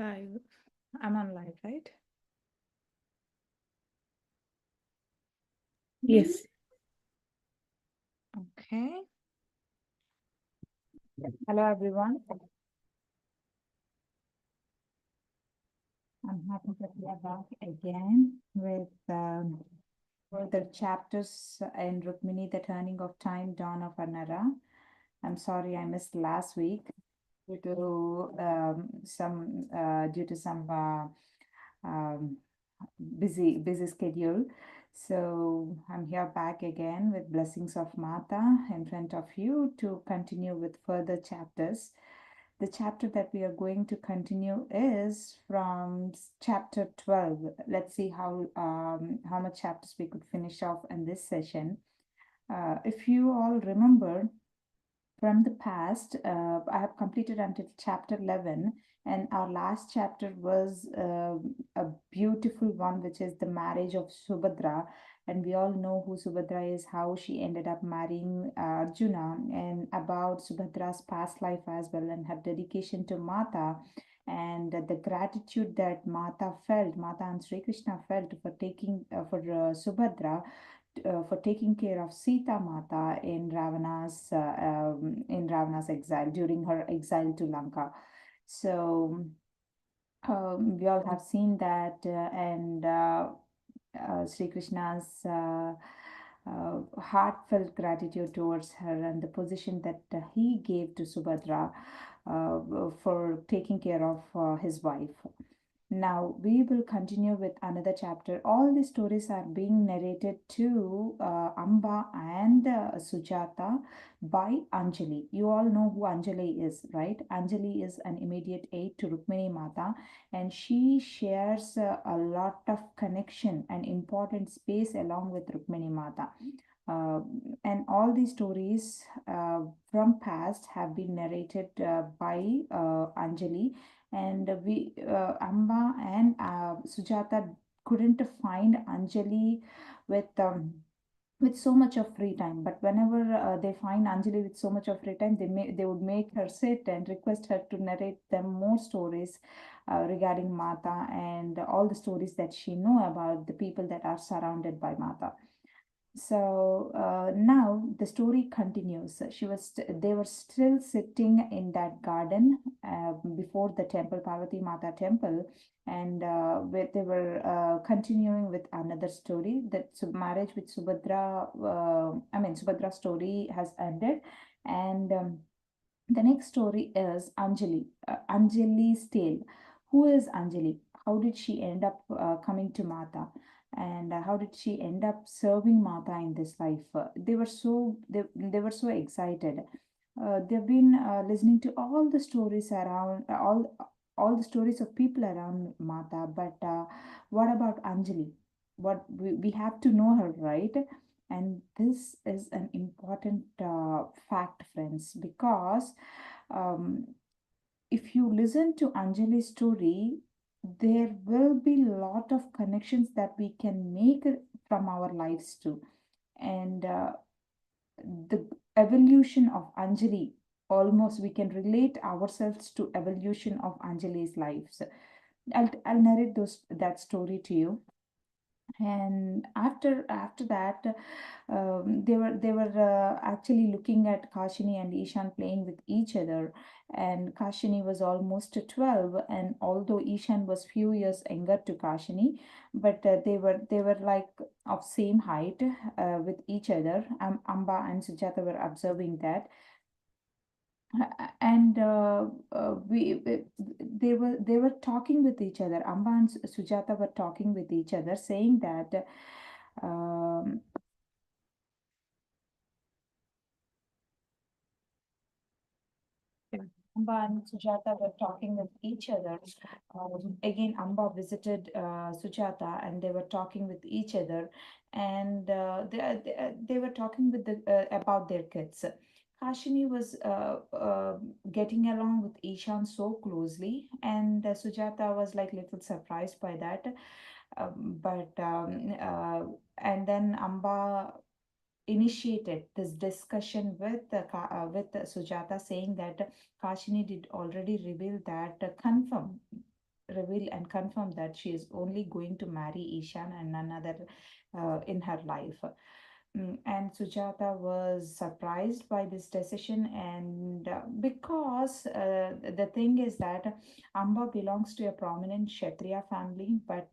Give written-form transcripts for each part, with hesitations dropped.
Live. I'm on live, right? Yes. Okay. Hello, everyone. I'm happy that we are back again with further chapters in Rukmini, The Turning of Time, Dawn of Anara. I'm sorry I missed last week due to some um, busy schedule. So I'm here back again with blessings of Mata in front of you to continue with further chapters. The chapter that we are going to continue is from chapter 12. Let's see how much chapters we could finish off in this session. If you all remember, from the past, I have completed until chapter 11, and our last chapter was a beautiful one, which is the marriage of Subhadra. And we all know who Subhadra is, how she ended up marrying Arjuna, and about Subhadra's past life as well, and her dedication to Mata, and the gratitude that Mata and Sri Krishna felt for taking for Subhadra for taking care of Sita Mata in Ravana's exile during her exile to Lanka. So we all have seen that, and Sri Krishna's heartfelt gratitude towards her and the position that he gave to Subhadra for taking care of his wife. Now we will continue with another chapter. All the stories are being narrated to Amba and Sujata by Anjali. You all know who Anjali is, right? Anjali is an immediate aide to Rukmini Mata, and she shares a lot of connection and important space along with Rukmini Mata. Uh, and all these stories from past have been narrated by Anjali, and we Amba and Sujata couldn't find Anjali with so much of free time. But whenever they find Anjali with so much of free time, they would make her sit and request her to narrate them more stories regarding Mata and all the stories that she know about the people that are surrounded by Mata. So now the story continues. They were still sitting in that garden before the temple, Parvati Mata temple, and they were continuing with another story. That marriage with Subhadra, Subhadra's story has ended, and the next story is Anjali, Anjali's tale. Who is Anjali? How did she end up coming to Mata? And how did she end up serving Mata in this life? They were so excited. They've been listening to all the stories around all the stories of people around Mata. But what about Anjali? What we have to know her, right? And this is an important fact, friends, because um, if you listen to Anjali's story, there will be a lot of connections that we can make from our lives too. And the evolution of Anjali, almost we can relate ourselves to evolution of Anjali's lives. I'll narrate that story to you. And after that, they were actually looking at Kashini and Ishan playing with each other, and Kashini was almost 12, and although Ishan was few years younger to Kashini, but they were like of same height with each other. Amba and Sujata were observing that, and they were talking with each other. Amba and Sujata were talking with each other, saying that um, Amba and Sujata were talking with each other. Again, Amba visited Sujata, and they were talking with each other, and they were talking with about their kids. Kashini was getting along with Ishan so closely, and Sujata was like little surprised by that. But and then Amba initiated this discussion with Sujata, saying that Kashini did already reveal that confirm. reveal and confirm that she is only going to marry Ishan and none other in her life. And Sujata was surprised by this decision, and because the thing is that Amba belongs to a prominent Kshatriya family, but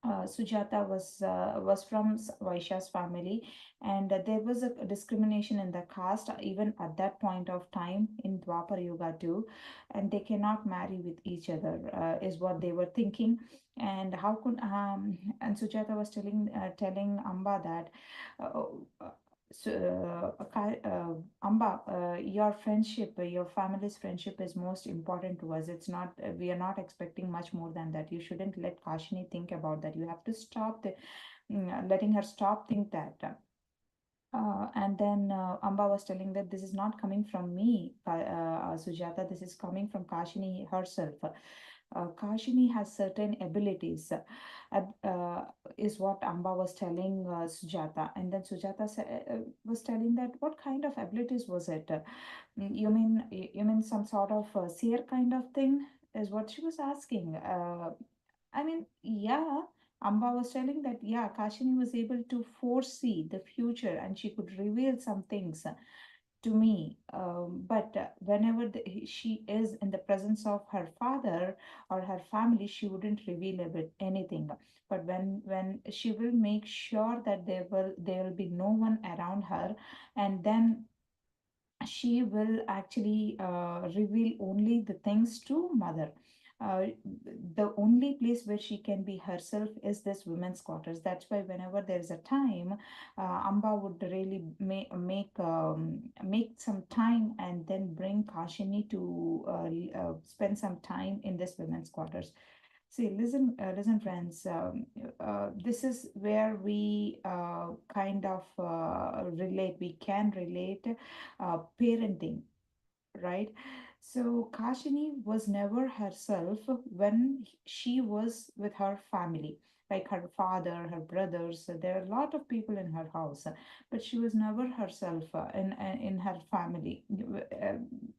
Sujata was from Vaishya's family, and there was a discrimination in the caste even at that point of time in Dwapar Yuga too, and they cannot marry with each other, is what they were thinking. And how could and Sujata was telling Amba that. Uh, uh, Amba, your friendship, your family's friendship is most important to us. It's not, we are not expecting much more than that. You shouldn't let Kashini think about that. You have to stop letting her stop think that. And then Amba was telling that this is not coming from me, Sujata, this is coming from Kashini herself. Kashini has certain abilities, is what Amba was telling Sujata. And then Sujata was telling that what kind of abilities was it? You mean some sort of seer kind of thing? Is what she was asking. I mean, yeah, Amba was telling that, yeah, Kashini was able to foresee the future and she could reveal some things to me. But whenever she is in the presence of her father or her family, she wouldn't reveal a bit anything. But when she will make sure that there will be no one around her, and then she will actually reveal only the things to mother. uh, the only place where she can be herself is this women's quarters. That's why whenever there is a time, Amba would really make some time and then bring Kashini to spend some time in this women's quarters. See, listen, friends. This is where we kind of relate. We can relate parenting, right? So Kashini was never herself when she was with her family, like her father, her brothers. There are a lot of people in her house, but she was never herself in her family,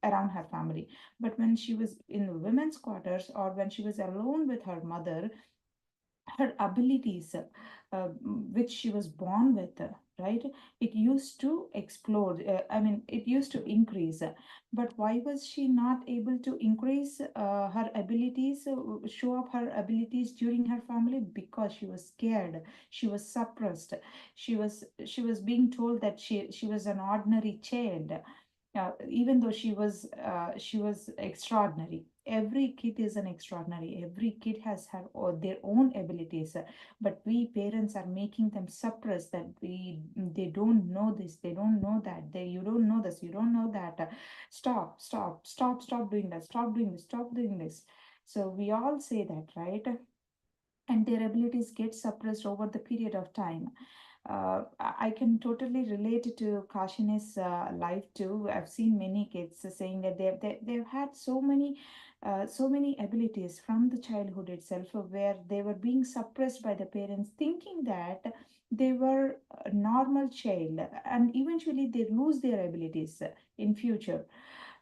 around her family. But when she was in the women's quarters or when she was alone with her mother, her abilities, which she was born with, right? It used to explode. It used to increase. But why was she not able to increase her abilities, show up her abilities during her family? Because she was scared. She was suppressed. She was being told that she was an ordinary child, even though she was extraordinary. Every kid is an extraordinary. Every kid has her or their own abilities, but we parents are making them suppress that they don't know this, they don't know that, you don't know this, you don't know that. Stop doing that, stop doing this, stop doing this. So we all say that, right? And their abilities get suppressed over the period of time. I can totally relate to Kashini's life too. I've seen many kids saying that they've had so many abilities from the childhood itself, where they were being suppressed by the parents, thinking that they were a normal child, and eventually they lose their abilities in future,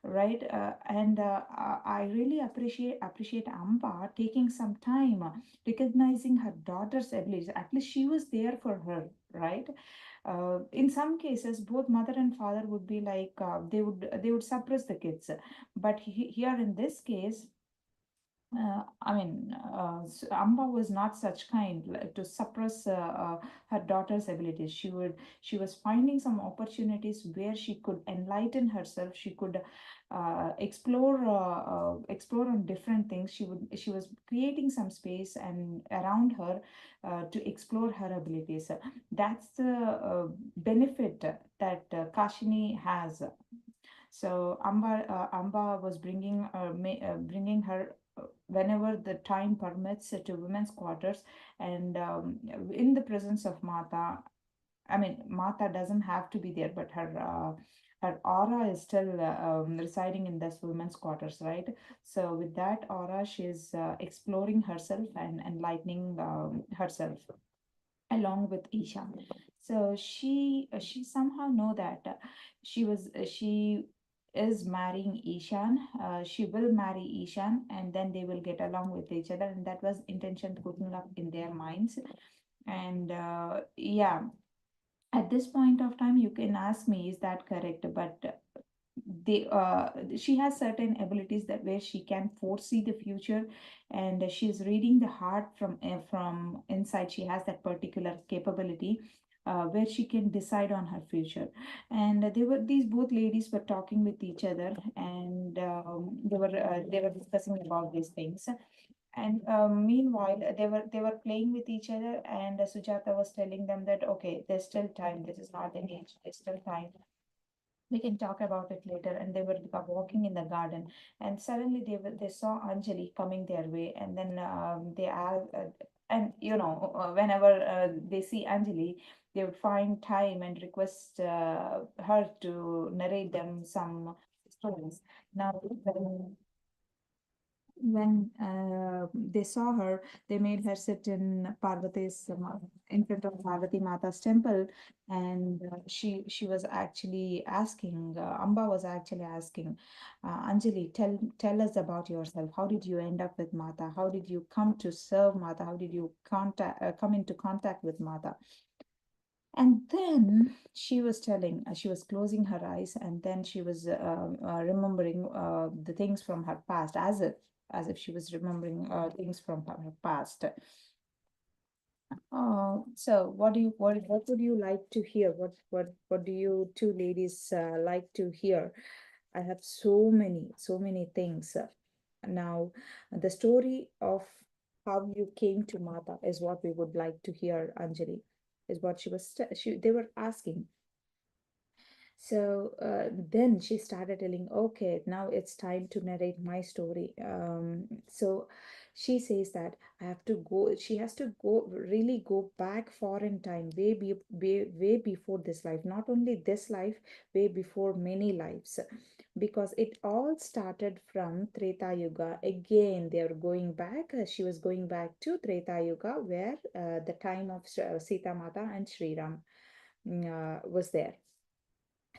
right? And I really appreciate Amba taking some time, recognizing her daughter's abilities. At least she was there for her, right? In some cases, both mother and father would be like, they would suppress the kids, but here in this case, Amba was not such kind to suppress her daughter's abilities. She was finding some opportunities where she could enlighten herself. She could explore on different things. She was creating some space and around her to explore her abilities. That's the benefit that Kashini has. So Amba was bringing her whenever the time permits to women's quarters, and in the presence of Mata. I mean, Mata doesn't have to be there, but her aura is still residing in this women's quarters, right? So with that aura, she's exploring herself and enlightening herself along with Isha. So she somehow know that she was she. is marrying Ishan. She will marry Ishan, and then they will get along with each other, and that was intention cooking up in their minds. And yeah, at this point of time, you can ask me, is that correct? But they she has certain abilities that where she can foresee the future, and she's reading the heart from inside. She has that particular capability where she can decide on her future. And they were these both ladies were talking with each other, and they were discussing about these things. And meanwhile, they were playing with each other, and Sujata was telling them that okay, there's still time. This is not the age. There's still time. We can talk about it later. And they were walking in the garden, and suddenly they saw Anjali coming their way, and then they are and whenever they see Anjali, they would find time and request her to narrate them some stories. Now when they saw her, they made her sit in in front of Parvati Mata's temple, and she was actually asking, Amba was actually asking, Anjali, tell us about yourself. How did you end up with Mata? How did you come to serve Mata? How did you come into contact with Mata? And then she was telling, she was closing her eyes, and then she was remembering the things from her past, as if she was remembering things from her past. So what would you like to hear? What do you two ladies like to hear? I have so many things. Now, the story of how you came to Mata is what we would like to hear, Anjali, is what they were asking. So then she started telling, okay, now it's time to narrate my story. So she says that I have to go, she has to go, really go back far in time, way before this life, not only this life, way before many lives. Because it all started from Treta Yuga. Again, they are going back. She was going back to Treta Yuga, where the time of Sita Mata and Sri Ram was there.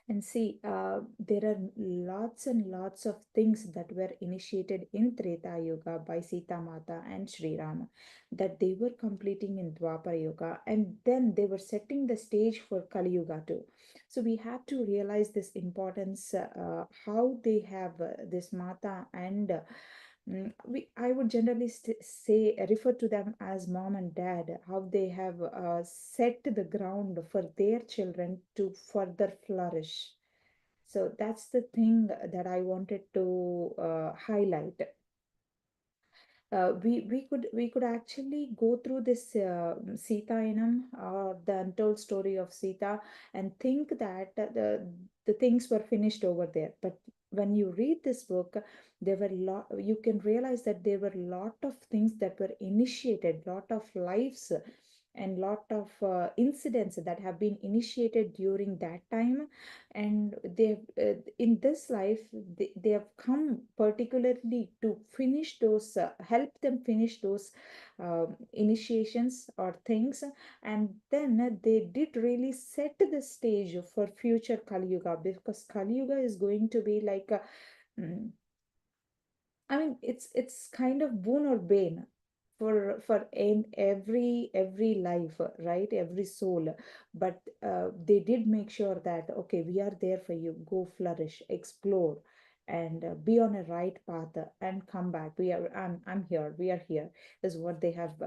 And see, there are lots and lots of things that were initiated in Treta Yuga by Sita Mata and Sri Rama that they were completing in Dwapara Yuga, and then they were setting the stage for Kali Yuga too. So we have to realize this importance, how they have this Mata and I would generally say refer to them as mom and dad, how they have set the ground for their children to further flourish. So that's the thing that I wanted to highlight. We could actually go through this Sita Inam, the untold story of Sita, and think that the things were finished over there. But when you read this book, there were you can realize that there were lot of things that were initiated, lot of lives and lot of incidents that have been initiated during that time, and they in this life they have come particularly to finish those help them finish those initiations or things. And then they did really set the stage for future Kali Yuga, because Kali Yuga is going to be like a, mm, I mean, it's kind of boon or bane for in every life, right? Every soul. But they did make sure that okay, we are there for you. Go flourish, explore, and be on a right path and come back. I'm here. We are here. Is what they have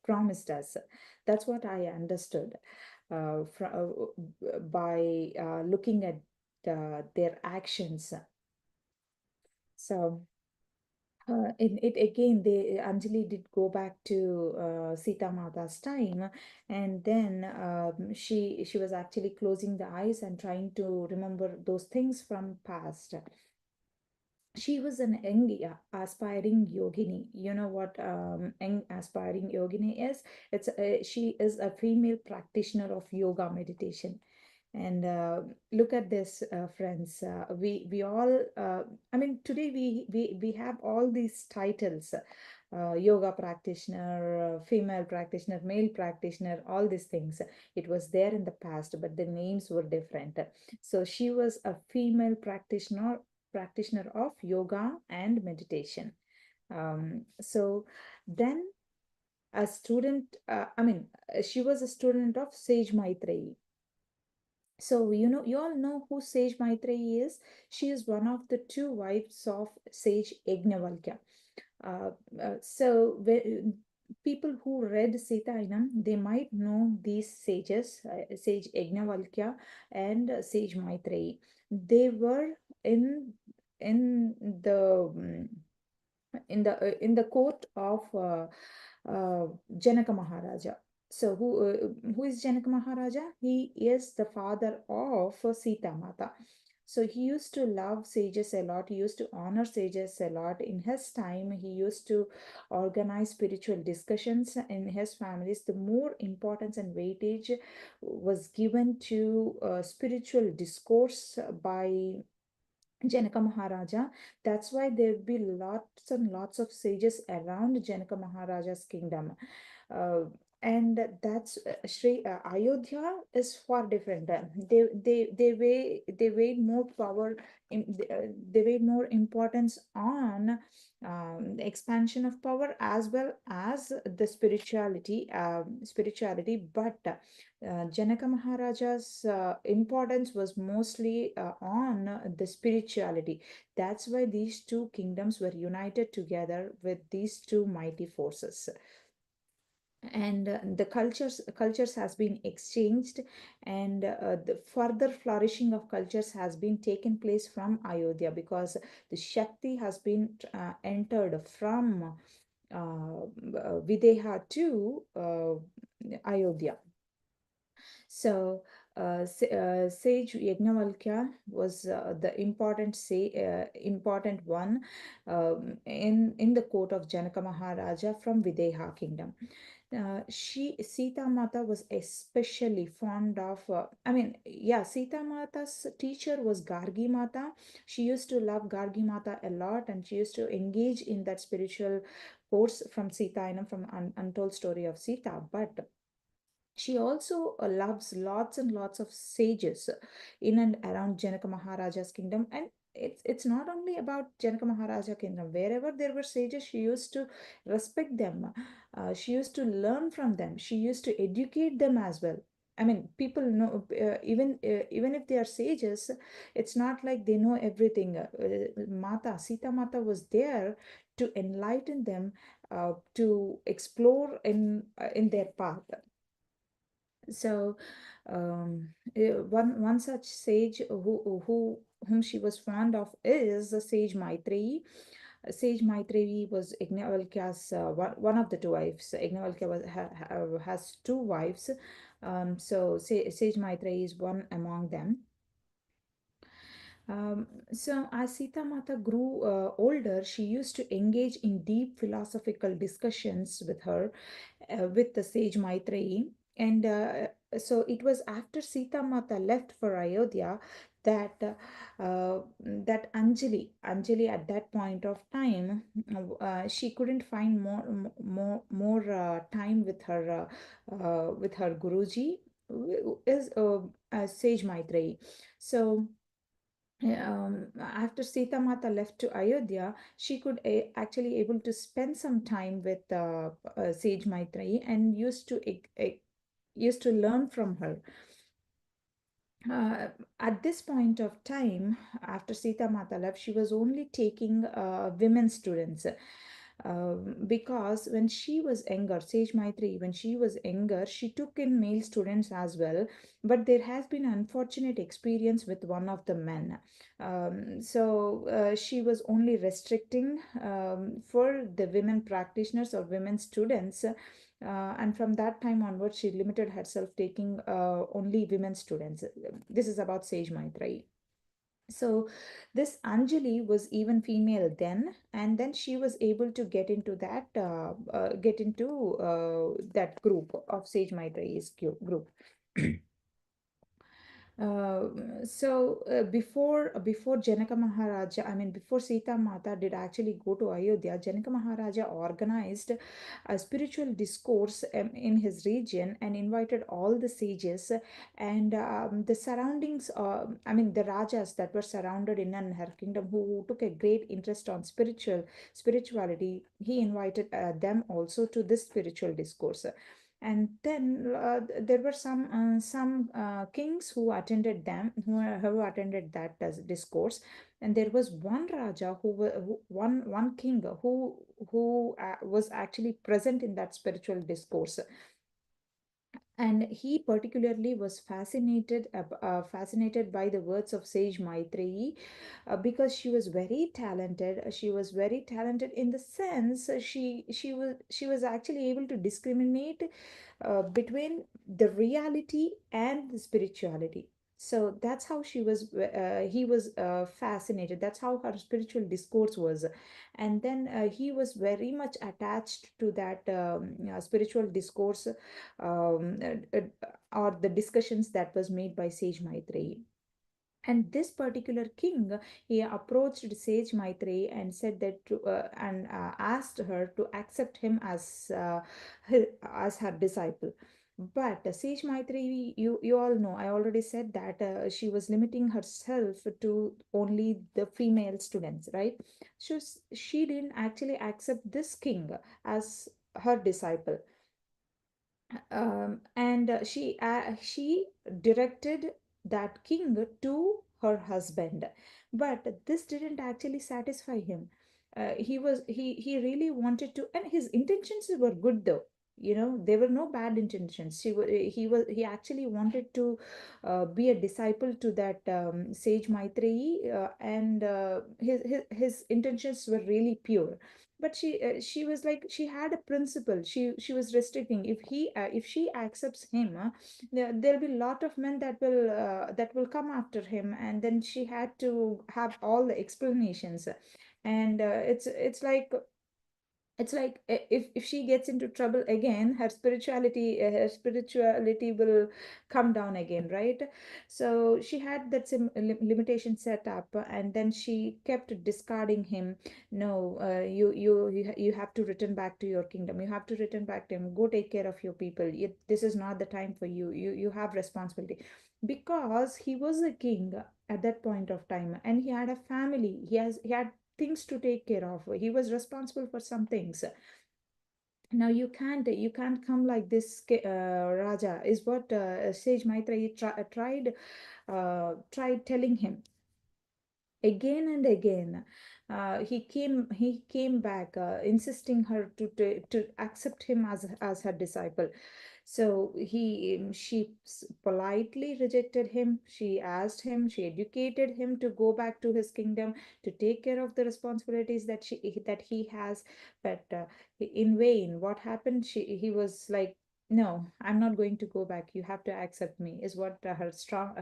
promised us. That's what I understood by looking at their actions. So. In it again, Anjali did go back to Sita Mata's time, and then she was actually closing the eyes and trying to remember those things from past. She was an young aspiring yogini. You know what young aspiring yogini is? She is a female practitioner of yoga meditation. And look at this, friends. We all. I mean, today we have all these titles. yoga practitioner, female practitioner, male practitioner, all these things. It was there in the past, but the names were different. So she was a female practitioner of yoga and meditation. So then a student, she was a student of Sage Maitreyi. So, you all know who Sage Maitreyi is. She is one of the two wives of Sage Yajnavalkya. Uh, so, people who read Sita Ainam, they might know these sages, Sage Yajnavalkya and Sage Maitreyi. They were in in the mm, in the court of Janaka Maharaja. So who is Janaka Maharaja? He is the father of Sita Mata. So he used to love sages a lot. He used to honor sages a lot. In his time, he used to organize spiritual discussions in his families. The more importance and weightage was given to spiritual discourse by Janaka Maharaja. That's why there will be lots and lots of sages around Janaka Maharaja's kingdom. Uh, and that's Sri Ayodhya is far different. They weighed more power they weighed more importance on the expansion of power as well as the spirituality. But Janaka Maharaja's importance was mostly on the spirituality. That's why these two kingdoms were united together with these two mighty forces. And the cultures has been exchanged, and the further flourishing of cultures has been taken place from Ayodhya, because the Shakti has been entered from Videha to Ayodhya. So, Sage Yajnavalkya was the important one in the court of Janaka Maharaja from Videha kingdom. Sita Mata was especially fond of. Sita Mata's teacher was Gargi Mata. She used to love Gargi Mata a lot, and she used to engage in that spiritual course from Sita, from Untold Story of Sita. But she also loves lots and lots of sages in and around Janaka Maharaja's kingdom. And it's not only about Janaka Maharaja kingdom. Wherever there were sages, she used to respect them. She used to learn from them. She used to educate them as well. I mean, people know, even if they are sages, it's not like they know everything. Sita Mata was there to enlighten them, to explore in their path. So, one such sage whom she was fond of is the sage Maitreyi. Sage Maitreyi was Yajnavalkya's one of the two wives. Yajnavalkya has two wives. So Sage Maitreyi is one among them. So as Sita Mata grew older, she used to engage in deep philosophical discussions with her, with the sage Maitreyi. And so it was after Sita Mata left for Ayodhya that Anjali at that point of time, she couldn't find more time with her Guruji, is Sage Maitreyi. So after Sita Mata left to Ayodhya, she could actually able to spend some time with Sage Maitreyi, and used to learn from her. Uh, at this point of time, after Sita Mata left, she was only taking women students. Because when she was younger, Sage Maitri, when she was younger, she took in male students as well. But there has been an unfortunate experience with one of the men. So she was only restricting for the women practitioners or women students. And from that time onwards, she limited herself taking only women students. This is about Sage Maitreyi. So this Anjali was even female then, and then she was able to get into that group of Sage Maitreyi's group. Uh, before Janaka Maharaja, I mean before Sita Mata did actually go to Ayodhya, Janaka Maharaja organized a spiritual discourse in his region and invited all the sages and the surroundings. I mean the rajas that were surrounded in her kingdom who took a great interest on spirituality. He invited them also to this spiritual discourse. And then there were some kings who attended who attended that discourse, and there was one raja one king who was actually present in that spiritual discourse, and he particularly was fascinated by the words of sage Maitreyi, because she was very talented. She was very talented in the sense she was actually able to discriminate between the reality and the spirituality. So that's how he was fascinated. That's how her spiritual discourse was. And then he was very much attached to that spiritual discourse, or the discussions that was made by Sage Maitreyi. And this particular king, he approached Sage Maitreyi and said that and asked her to accept him as her disciple. But Sage Maitreyi, you all know, I already said that she was limiting herself to only the female students, right? She didn't actually accept this king as her disciple, and she directed that king to her husband, but this didn't actually satisfy him. He really wanted to, and his intentions were good though. There were no bad intentions. He actually wanted to be a disciple to that sage Maitreyi, and his intentions were really pure. But she was like, she had a principle. She was restricting. If she accepts him, there'll be a lot of men that will come after him, and then she had to have all the explanations. And if she gets into trouble again, her spirituality will come down again, right? So she had that limitation set up, and then she kept discarding him. No, you have to return back to your kingdom. You have to return back to him. Go take care of your people. This is not the time for you. You have responsibility, because he was a king at that point of time, and he had a family. He had things to take care of. He was responsible for some things. Now you can't come like this, Raja, is what Sage Maitreyi tried telling him again and again. He came back, insisting her to accept him as her disciple. So she politely rejected him. She asked him, she educated him to go back to his kingdom, to take care of the responsibilities that he has. But in vain. What happened? He was like, no, I'm not going to go back. You have to accept me, is what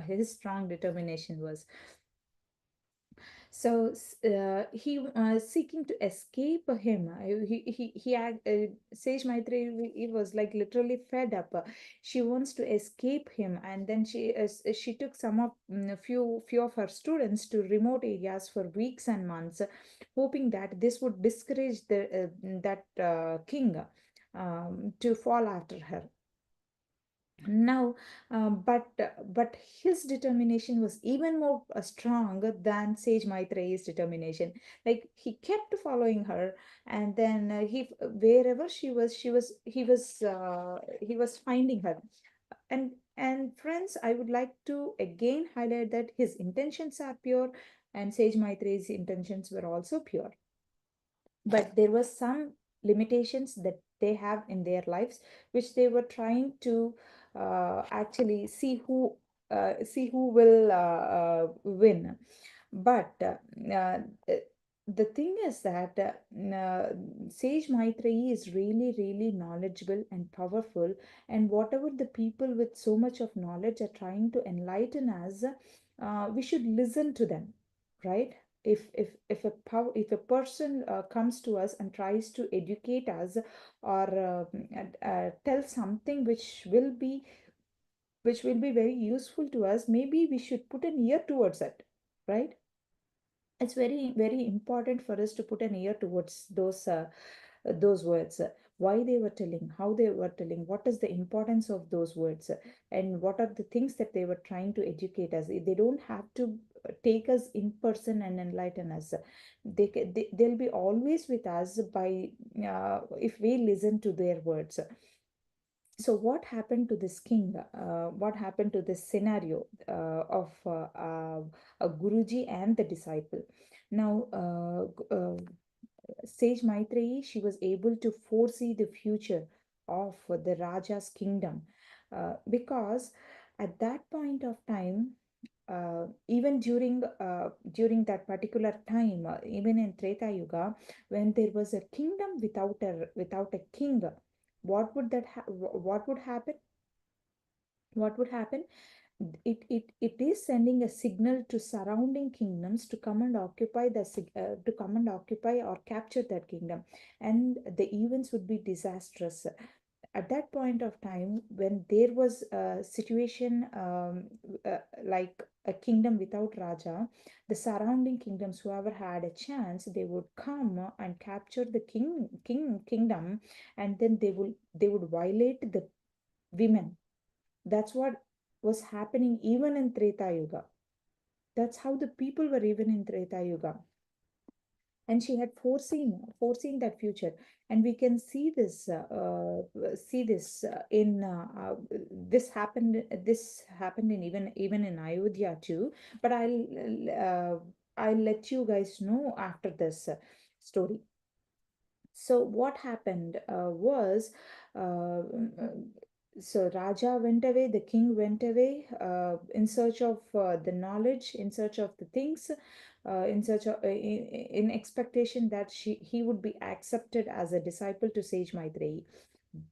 his strong determination was. So he seeking to escape him. He had Sage Maitreyi. He was like literally fed up. She wants to escape him, and then she took few of her students to remote areas for weeks and months, hoping that this would discourage that king to fall after her. Now, but his determination was even more strong than Sage Maitreyi's determination. Like, he kept following her, and then he wherever he was finding her. And friends, I would like to again highlight that his intentions are pure, and Sage Maitreyi's intentions were also pure, but there were some limitations that they have in their lives, which they were trying to actually see who will win. But the thing is that Sage Maitreyi is really, really knowledgeable and powerful, and whatever the people with so much of knowledge are trying to enlighten us, we should listen to them, right? If a person comes to us and tries to educate us, or tell something which will be very useful to us, maybe we should put an ear towards it, right? It's very, very important for us to put an ear towards those words, why they were telling, how they were telling, what is the importance of those words, and what are the things that they were trying to educate us. They don't have to take us in person and enlighten us. They'll be always with us by if we listen to their words. So what happened to this king? What happened to this scenario of a Guruji and the disciple? Now, Sage Maitreyi, she was able to foresee the future of the Raja's kingdom, because at that point of time, even during that particular time, even in Treta Yuga, when there was a kingdom without a king, what would happen? What would happen? It is sending a signal to surrounding kingdoms to come and to come and occupy or capture that kingdom, and the events would be disastrous. At that point of time, when there was a situation like a kingdom without Raja, the surrounding kingdoms, whoever had a chance, they would come and capture the kingdom, and then they would violate the women. That's what was happening even in Treta Yuga. That's how the people were even in Treta Yuga. And she had foreseen that future, and we can see this in this happened in even in Ayodhya too. But I'll let you guys know after this story. So what happened was, uh, so Raja went away, the king went away in search of the knowledge, in search of the things, in search of in expectation that he would be accepted as a disciple to Sage Maitreyi.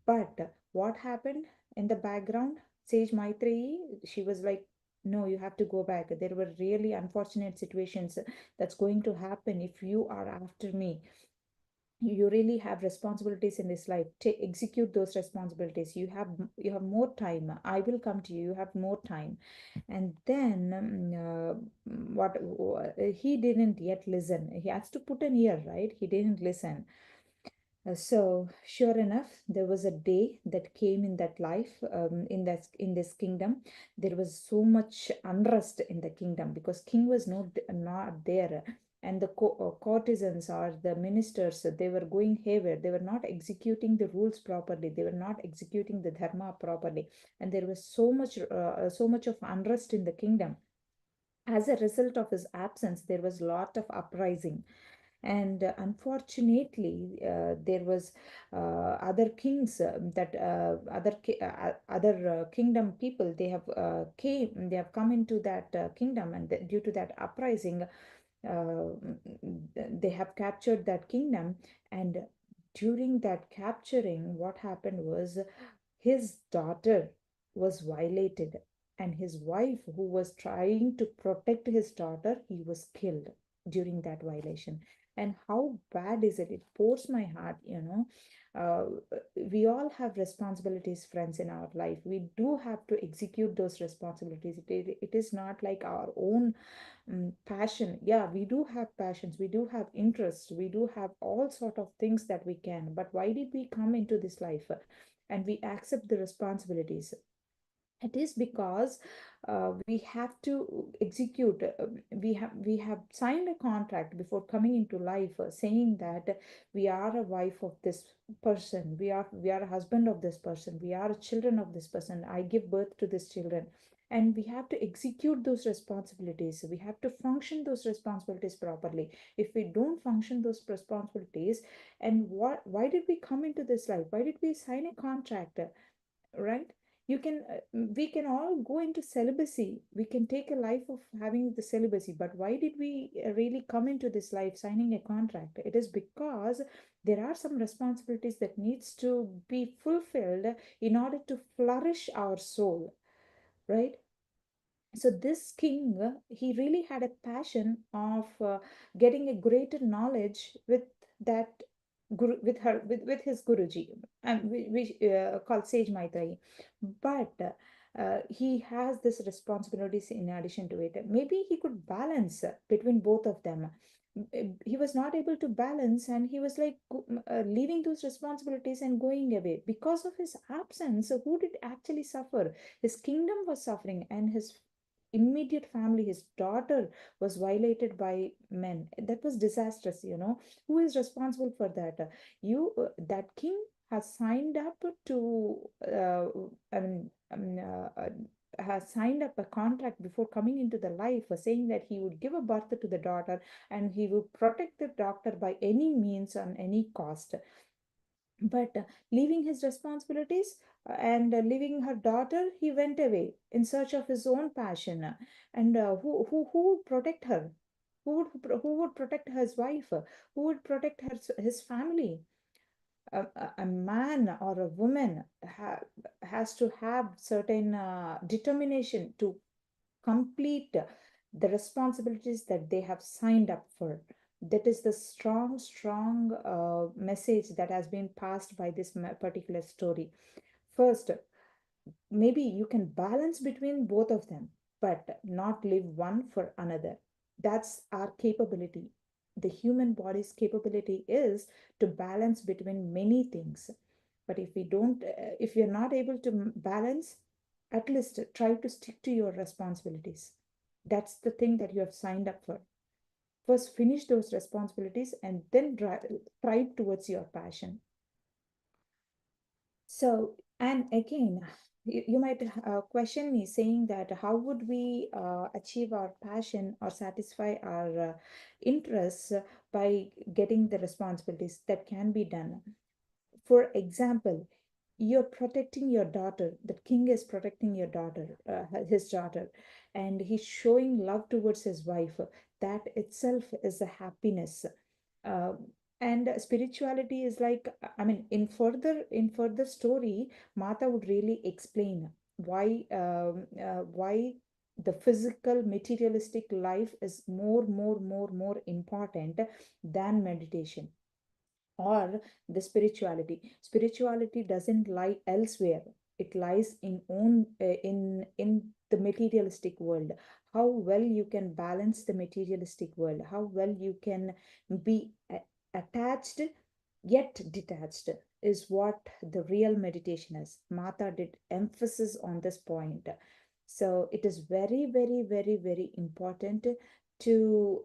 But what happened in the background? Sage Maitreyi, she was like, no, you have to go back. There were really unfortunate situations that's going to happen if you are after me. You really have responsibilities in this life. Execute those responsibilities. You have more time. I will come to you. You have more time. And then what he didn't yet listen. He has to put an ear, right? He didn't listen. So sure enough, there was a day that came in that life, in this kingdom. There was so much unrest in the kingdom because king was not there, and the courtesans or the ministers, they were going haywire. They were not executing the rules properly. They were not executing the dharma properly, and there was so much of unrest in the kingdom. As a result of his absence, there was a lot of uprising, and unfortunately there was other kings that other kingdom people, they have come into that kingdom, and due to that uprising, uh, they have captured that kingdom. And during that capturing, what happened was his daughter was violated, and his wife, who was trying to protect his daughter, he was killed during that violation. And how bad is it? It pours my heart, you know. We all have responsibilities, friends, in our life. We do have to execute those responsibilities. It is not like our own passion. Yeah, we do have passions, we do have interests, we do have all sort of things that we can. But why did we come into this life and we accept the responsibilities? It is because we have to execute. We have signed a contract before coming into life, saying that we are a wife of this person, we are a husband of this person, we are children of this person. I give birth to these children, and we have to execute those responsibilities. We have to function those responsibilities properly. If we don't function those responsibilities, and why did we come into this life? Why did we sign a contract? Right? You can We can all go into celibacy. We can take a life of having the celibacy, but why did we really come into this life signing a contract? It is because there are some responsibilities that needs to be fulfilled in order to flourish our soul, right? So this king, he really had a passion of getting a greater knowledge with that with his guruji, and we called Sage Maitreyi. But he has this responsibilities in addition to it. Maybe he could balance between both of them. He was not able to balance, and he was like leaving those responsibilities and going away. Because of his absence, who did actually suffer? His kingdom was suffering, and his immediate family, his daughter, was violated by men. That was disastrous, you know. Who is responsible for that? That king has signed up to I mean, has signed up a contract before coming into the life, saying that he would give a birth to the daughter and he would protect the daughter by any means on any cost. But leaving his responsibilities and leaving her daughter, he went away in search of his own passion. And who would protect her? Who would protect his wife? Who would protect his family? A man or a woman has to have certain determination to complete the responsibilities that they have signed up for. That is the strong message that has been passed by this particular story. First, maybe you can balance between both of them, but not live one for another. That's our capability. The human body's capability is to balance between many things. But if you're not able to balance, at least try to stick to your responsibilities. That's the thing that you have signed up for. First, finish those responsibilities and then thrive towards your passion. So, and again, you might question me saying that how would we achieve our passion or satisfy our interests by getting the responsibilities that can be done? For example, you're protecting your daughter. The king is protecting your daughter, his daughter, and he's showing love towards his wife. That itself is a happiness. uh, and spirituality is like, I mean, in further story, Mata would really explain why the physical materialistic life is more important than meditation or the spirituality doesn't lie elsewhere. It lies in the materialistic world. How well you can balance the materialistic world, how well you can be attached yet detached, is what the real meditation is. Mata did emphasis on this point. So it is very important to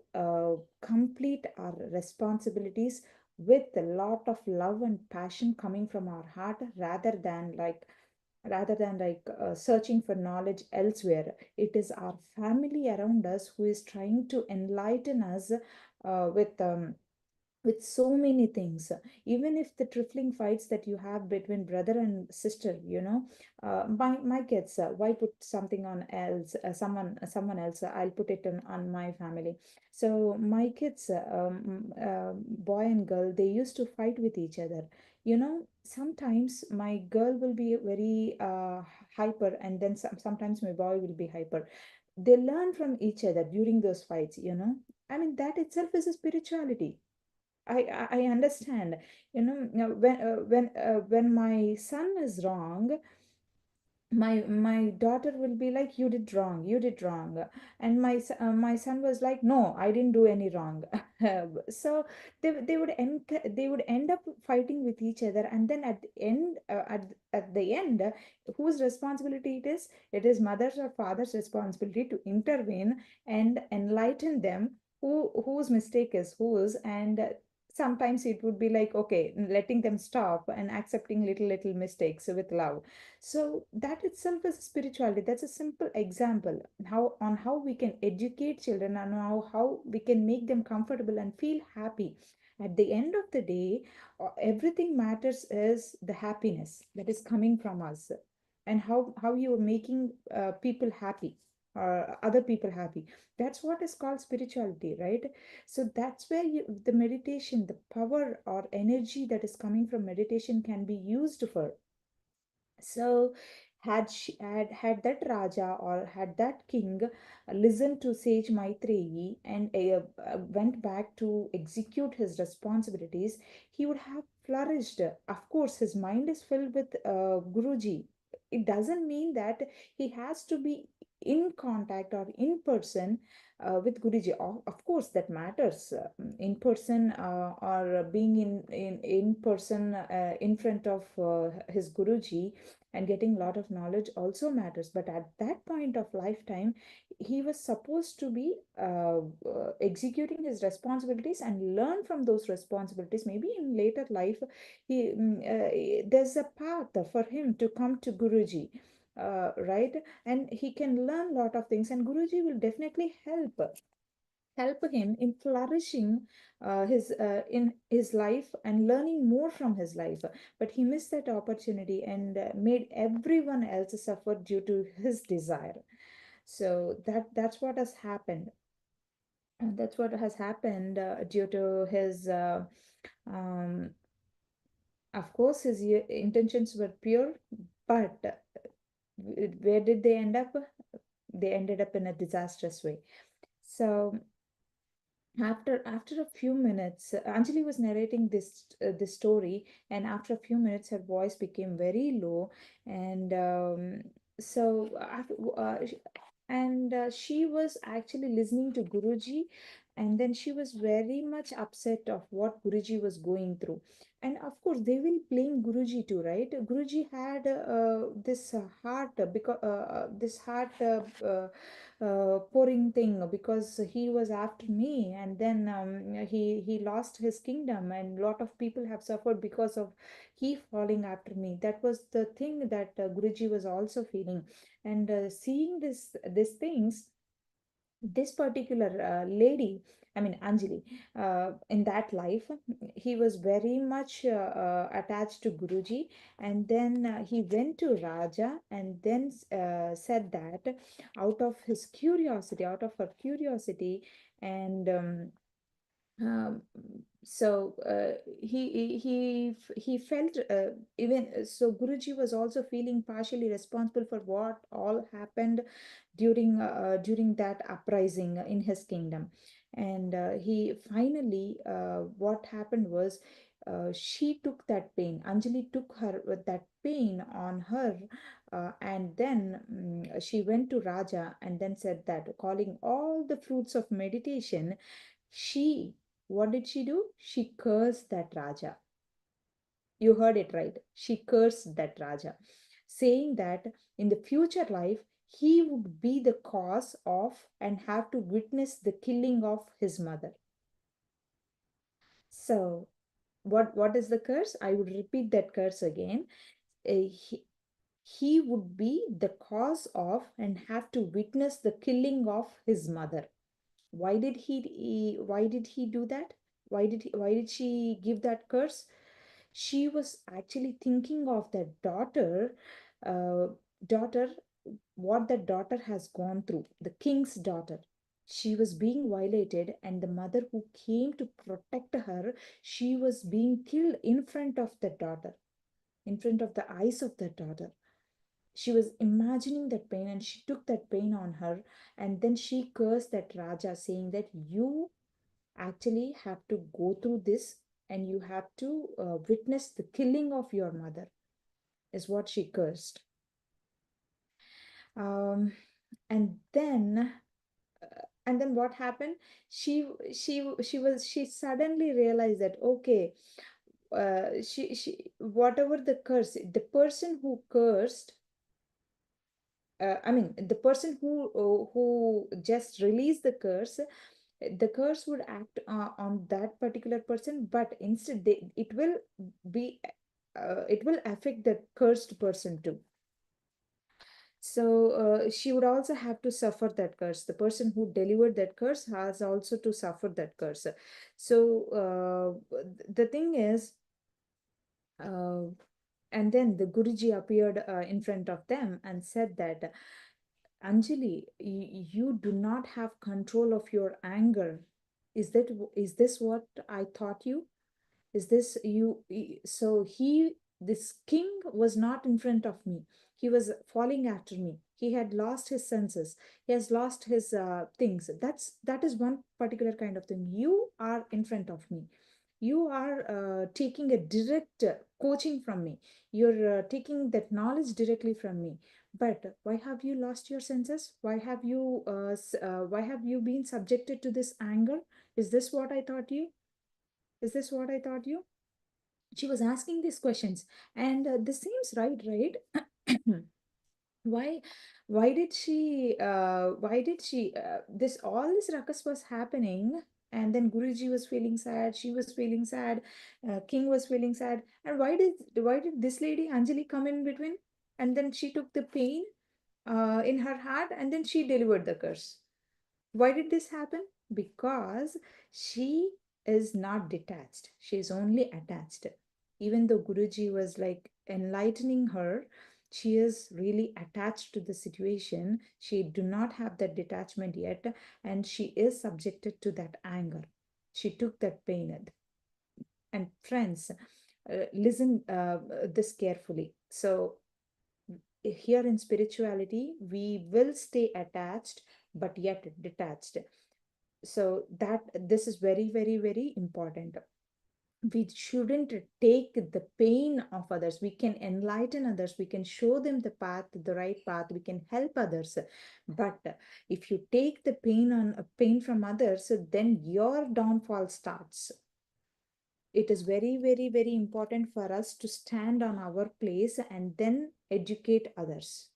complete our responsibilities with a lot of love and passion coming from our heart, rather than searching for knowledge elsewhere. It is our family around us who is trying to enlighten us uh, with um, with so many things. Even if the trifling fights that you have between brother and sister, my kids, why put something on else, someone else, I'll put it on my family. So my kids, boy and girl, they used to fight with each other. Sometimes my girl will be very hyper, and then sometimes my boy will be hyper. They learn from each other during those fights. I mean, that itself is a spirituality. I understand. When my son is wrong, my daughter will be like, you did wrong, you did wrong. And my son was like, no, I didn't do any wrong. So they would end up fighting with each other, and then at the end, whose responsibility it is mother's or father's responsibility to intervene and enlighten them whose mistake is whose. And sometimes it would be like, okay, letting them stop and accepting little mistakes with love. So that itself is spirituality. That's a simple example how we can educate children, and how we can make them comfortable and feel happy. At the end of the day, everything matters is the happiness that is coming from us, and how you are making people happy or other people happy. That's what is called spirituality, right? So that's where the meditation, the power or energy that is coming from meditation can be used for. So had that Raja or had that king listened to sage Maitreyi and went back to execute his responsibilities, he would have flourished. Of course, his mind is filled with Guruji. it doesn't mean that he has to be in contact or in person with Guruji. Of course, that matters. In person or being in person in front of his Guruji and getting a lot of knowledge also matters. But at that point of lifetime, he was supposed to be executing his responsibilities and learn from those responsibilities. Maybe in later life, there's a path for him to come to Guruji, right? And he can learn a lot of things, and Guruji will definitely help him in flourishing his in his life and learning more from his life. But he missed that opportunity and made everyone else suffer due to his desire. So that's what has happened. And that's what has happened due to his um, of course his intentions were pure, but where did they end up? They ended up in a disastrous way. So after a few minutes, Anjali was narrating this story, and after a few minutes her voice became very low. And so after, she was actually listening to Guruji, and then she was very much upset of what Guruji was going through. And of course they will blame Guruji too, right? Guruji had this heart because this heart pouring thing, because he was after me, and then he lost his kingdom, and lot of people have suffered because of he falling after me. That was the thing that Guruji was also feeling. And seeing these things, this particular lady, I mean Anjali, in that life, he was very much attached to Guruji. And then he went to Raja, and then said that out of his curiosity, out of her curiosity. And um, so he felt even so Guruji was also feeling partially responsible for what all happened during that uprising in his kingdom. And he finally what happened was, she took that pain, Anjali took her with that pain on her, and then she went to Raja and then said that, calling all the fruits of meditation, she what did she do? She cursed that Raja. You heard it right. She cursed that Raja, saying that in the future life, he would be the cause of and have to witness the killing of his mother. So, what is the curse? I would repeat that curse again. He would be the cause of and have to witness the killing of his mother. Why did he do that? Why did she give that curse? She was actually thinking of that uh, daughter, what that daughter has gone through, the king's daughter. She was being violated, and the mother who came to protect her, she was being killed in front of the daughter, in front of the eyes of the daughter. She was imagining that pain, and she took that pain on her. And then she cursed that Raja, saying that you actually have to go through this, and you have to witness the killing of your mother, is what she cursed. um, and then what happened? She suddenly realized that, okay, she whatever the curse, the person who cursed, I mean, the person who just released the curse would act on that particular person, but instead be it will affect the cursed person too. So she would also have to suffer that curse. The person who delivered that curse has also to suffer that curse. So the thing is, uh, and then the Guruji appeared in front of them and said that, Anjali, you do not have control of your anger. Is this what I taught you? Is this you? So this king was not in front of me. He was falling after me. He had lost his senses. He has lost his things. That is one particular kind of thing. You are in front of me. You are taking a direct coaching from me. You're taking that knowledge directly from me. But why have you lost your senses? Why have you been subjected to this anger? Is this what I taught you? Is this what I taught you? She was asking these questions, and this seems right? why why did she this all this ruckus was happening, and then Guruji was feeling sad, she was feeling sad, king was feeling sad, and why did this lady Anjali come in between, and then she took the pain in her heart, and then she delivered the curse. Why did this happen? Because she is not detached. She is only attached. Even though Guruji was like enlightening her, she is really attached to the situation. She do not have that detachment yet, and she is subjected to that anger. She took that pain. And friends, listen this carefully. So here in spirituality, we will stay attached, but yet detached. So that this is very important. We shouldn't take the pain of others. We can enlighten others, we can show them the path, the right path, we can help others. But if you take the pain from others, then your downfall starts. It is very important for us to stand on our place and then educate others.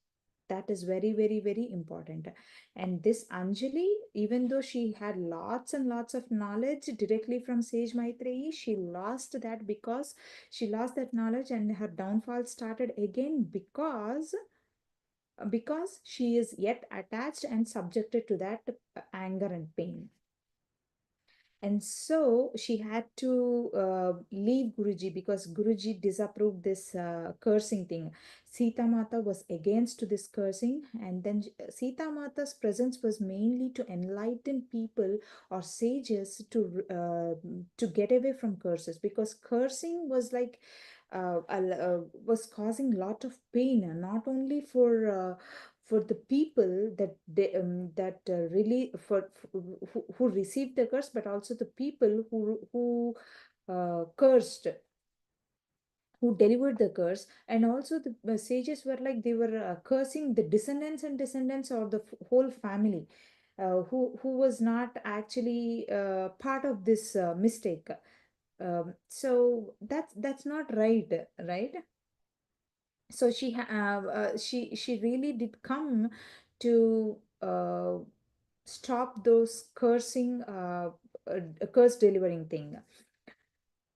That is very important. And this Anjali, even though she had lots and lots of knowledge directly from Sage Maitreyi, she lost that, because she lost that knowledge, and her downfall started again because she is yet attached and subjected to that anger and pain. And so she had to leave Guruji, because Guruji disapproved this cursing thing. Sita Mata was against this cursing, and then Sita Mata's presence was mainly to enlighten people or sages to get away from curses, because cursing was like was causing a lot of pain, not only for the people that really who received the curse, but also the people who cursed, who delivered the curse. And also the sages were like, they were cursing the descendants and descendants, or the whole family who was not actually part of this mistake. So that's not right. So she really did come to stop those curse delivering thing.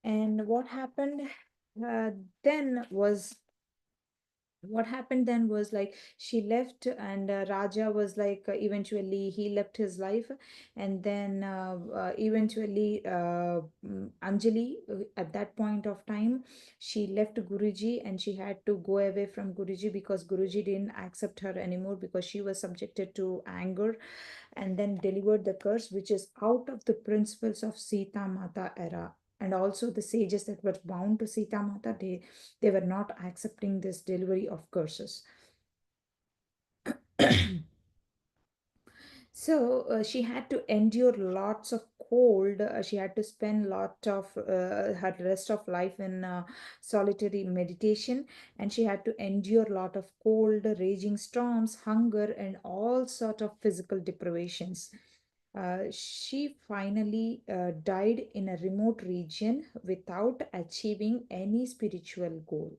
And uh, then was what happened then was like, she left, and Raja was like, eventually he left his life. And then eventually Anjali, at that point of time, she left Guruji, and she had to go away from Guruji, because Guruji didn't accept her anymore, because she was subjected to anger, and then delivered the curse, which is out of the principles of Sita Mata era. And also the sages that were bound to Sita Mata, they were not accepting this delivery of curses. So she had to endure lots of cold. She had to spend lot of her rest of life in solitary meditation, and she had to endure lot of cold, raging storms, hunger, and all sort of physical deprivations. She finally died in a remote region without achieving any spiritual goal.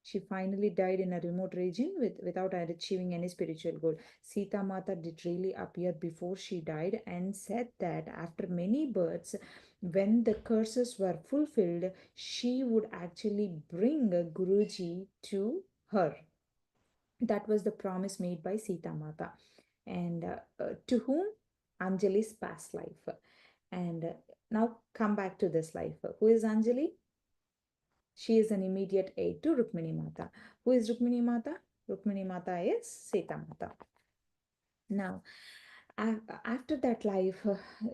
She finally died in a remote region without achieving any spiritual goal. Sita Mata did really appear before she died, and said that after many births, when the curses were fulfilled, she would actually bring Guruji to her. That was the promise made by Sita Mata. And to whom? Anjali's past life. And now come back to this life. Who is Anjali? She is an immediate aid to Rukmini Mata. Who is Rukmini Mata? Rukmini Mata is Sita Mata. Now, after that life,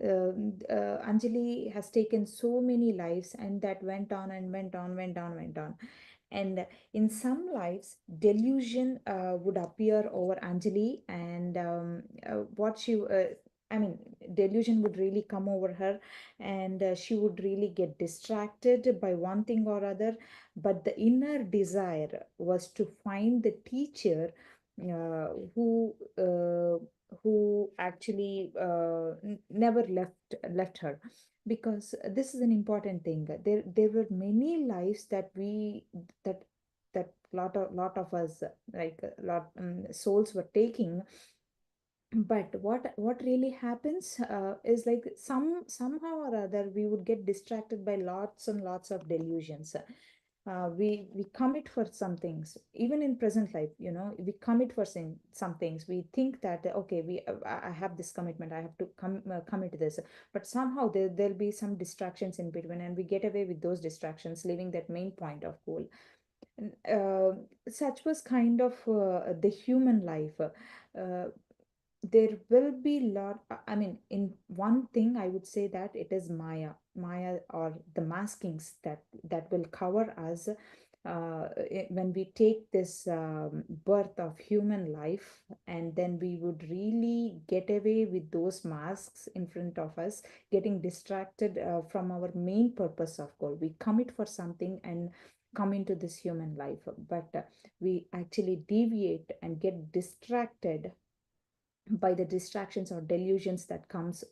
Anjali has taken so many lives, and that went on and went on. And in some lives, delusion would appear over Anjali, and what she I mean, delusion would really come over her, and she would really get distracted by one thing or other. But the inner desire was to find the teacher uh, who uh, who actually never left her, because this is an important thing. There were many lives that that lot of us, like a lot souls, were taking. But what really happens is, like, somehow or other we would get distracted by lots and lots of delusions. We commit for some things, even in present life, we commit for some things. We think that, okay, I have this commitment, I have to commit this. But somehow there'll be some distractions in between, and we get away with those distractions, leaving that main point of goal. Such was kind of the human life. There will be lot. I mean, in one thing I would say that it is Maya, or the maskings that will cover us when we take this birth of human life, and then we would really get away with those masks in front of us, getting distracted from our main purpose of goal. We commit for something and come into this human life, but we actually deviate and get distracted by the distractions or delusions that comes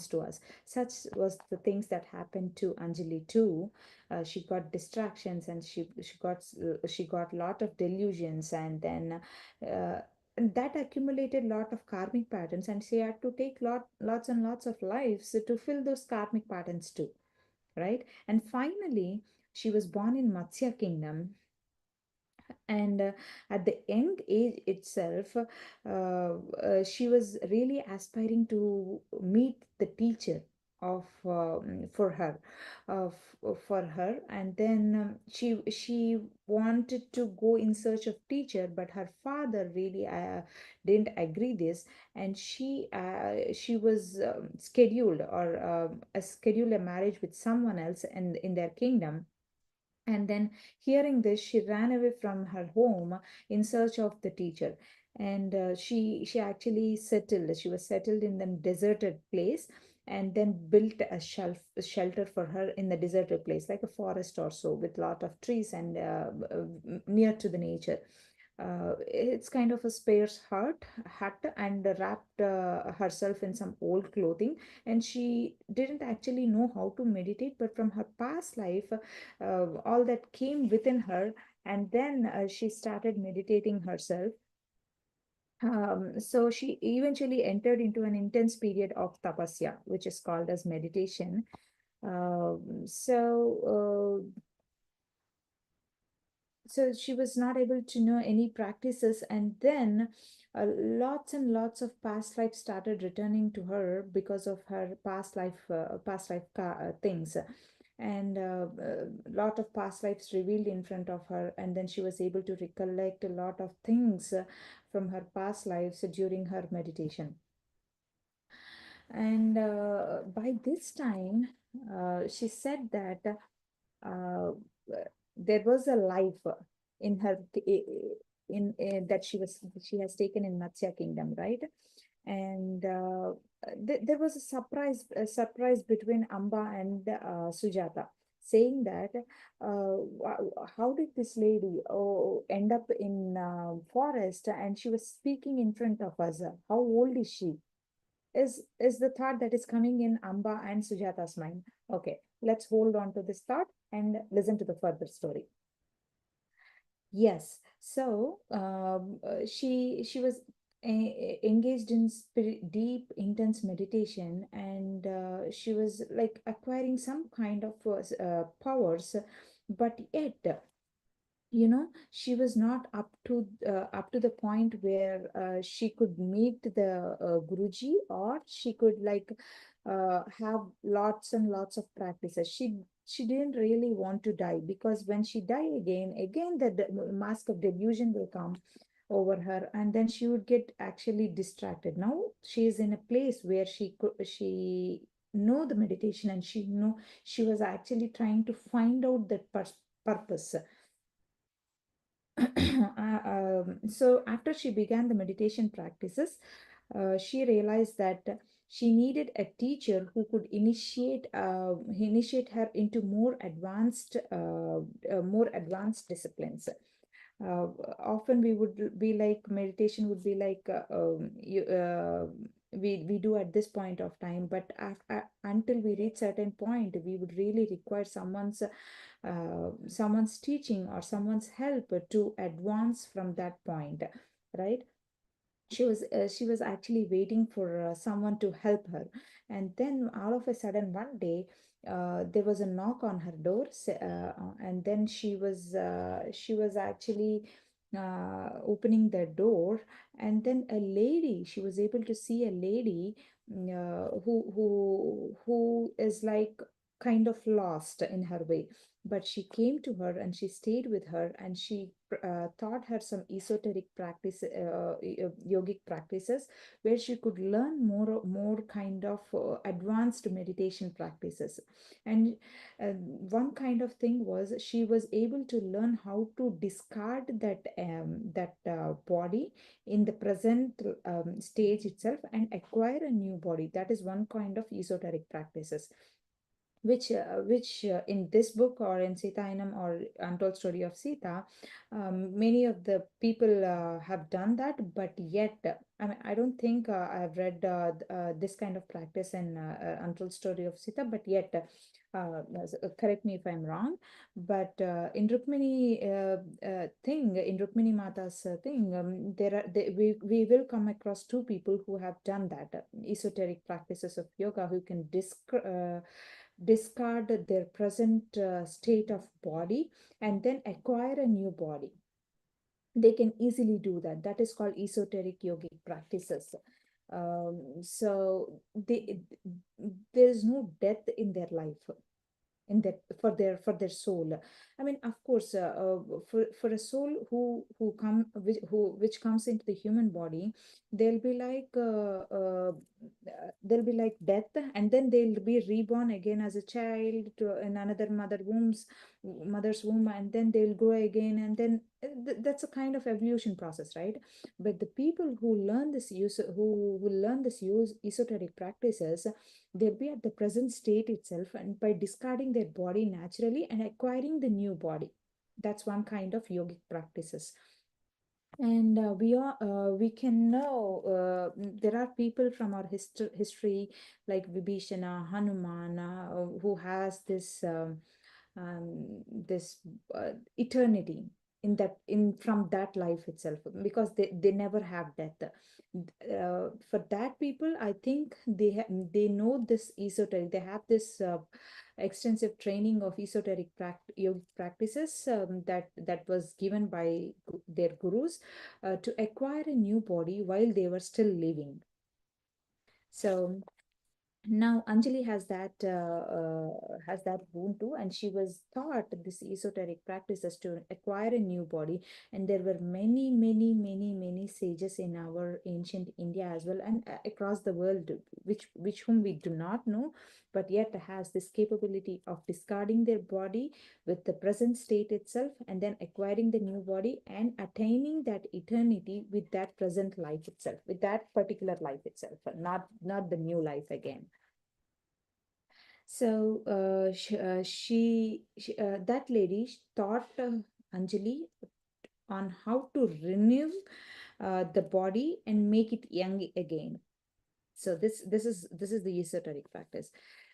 to us. Such was the things that happened to Anjali too. She got distractions, and she got lot of delusions, and then uh, that accumulated lot of karmic patterns, and she had to take lots and lots of lives to fill those karmic patterns too, right? And finally she was born in Matsya kingdom. And at the young age itself, she was really aspiring to meet the teacher of for her for her. And then she wanted to go in search of teacher, but her father really didn't agree this. And she was scheduled, or scheduled a marriage with someone else in their kingdom. And then, hearing this, she ran away from her home in search of the teacher. And she actually settled. She was settled in the deserted place, and then built a shelter for her in the deserted place, like a forest or so, with lot of trees, and near to the nature. It's kind of a sparse hut, and wrapped herself in some old clothing. And she didn't actually know how to meditate, but from her past life, all that came within her. And then she started meditating herself. So she eventually entered into an intense period of tapasya, which is called as meditation. So she was not able to know any practices. And then lots and lots of past life started returning to her because of her past life things. And a lot of past lives revealed in front of her, and then she was able to recollect a lot of things from her past lives during her meditation. And by this time, she said that uh, there was a life in her in that she has taken in Matsya kingdom, right? And there was a surprise between Amba and Sujata, saying that how did this lady end up in forest, and she was speaking in front of us? How old is she? Is the thought that is coming in Amba and Sujata's mind. Okay, let's hold on to this thought and listen to the further story. Yes. So she was engaged in deep, intense meditation, and she was like acquiring some kind of powers, but yet, she was not up to the point where she could meet the guruji, or she could, like, have lots and lots of practices. She didn't really want to die, because when she die again the mask of delusion will come over her, and then she would get actually distracted. Now she is in a place where she know the meditation, and she was actually trying to find out that purpose. So after she began the meditation practices, she realized that She needed a teacher who could initiate her into more advanced disciplines. uh, Often we would be like, meditation would be like, we do at this point of time, but until we reach certain point, we would really require someone's teaching or someone's help to advance from that point, right? She was actually waiting for someone to help her. And then all of a sudden one day, there was a knock on her door, and then she was actually opening the door. And then a lady, she was able to see a lady, who is like kind of lost in her way. But she came to her and she stayed with her, and she taught her some esoteric yogic practices, where she could learn more kind of advanced meditation practices. And one kind of thing was, she was able to learn how to discard that body in the present stage itself, and acquire a new body. That is one kind of esoteric practices, which in this book, or in Sita Inam, or Untold Story of Sita, many of the people have done that. But yet, I mean, I don't think I've read this kind of practice in Untold Story of Sita. But yet, correct me if I'm wrong, but in Rukmini in Rukmini Mata's thing, we will come across two people who have done that, esoteric practices of yoga, who can discard their present state of body, and then acquire a new body. They can easily do that. That is called esoteric yogic practices. So there is no death in their life, in that, for their soul. I mean, of course, for a soul which comes into the human body, they'll be like they'll be like death, and then they'll be reborn again as a child in another mother's womb, and then they'll grow again, and then that's a kind of evolution process, right? But the people who learn this use esoteric practices, they'll be at the present state itself, and by discarding their body naturally and acquiring the new body. That's one kind of yogic practices. And we can know, there are people from our history, like Vibhishana, Hanuman, who has this eternity in from that life itself, because they never have death. For that people, I think they know this esoteric, they have this extensive training of esoteric yogic practices, that was given by their gurus, to acquire a new body while they were still living. So now Anjali has that boon too, and she was taught this esoteric practices to acquire a new body. And there were many sages in our ancient India as well, and across the world, which whom we do not know, but yet has this capability of discarding their body with the present state itself, and then acquiring the new body and attaining that eternity with that present life itself, with that particular life itself, not the new life again. So that lady taught Anjali on how to renew the body and make it young again. So this is the esoteric practice.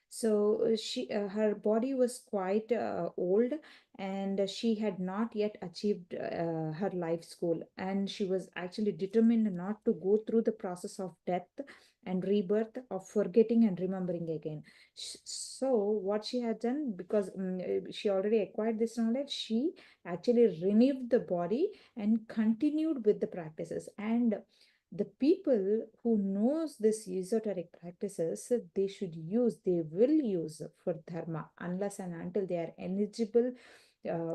So her body was quite old, and she had not yet achieved her life's goal, and she was actually determined not to go through the process of death and rebirth, of forgetting and remembering again. So what she had done, because she already acquired this knowledge, she actually renewed the body and continued with the practices. And the people who knows this esoteric practices, they will use for dharma, unless and until they are eligible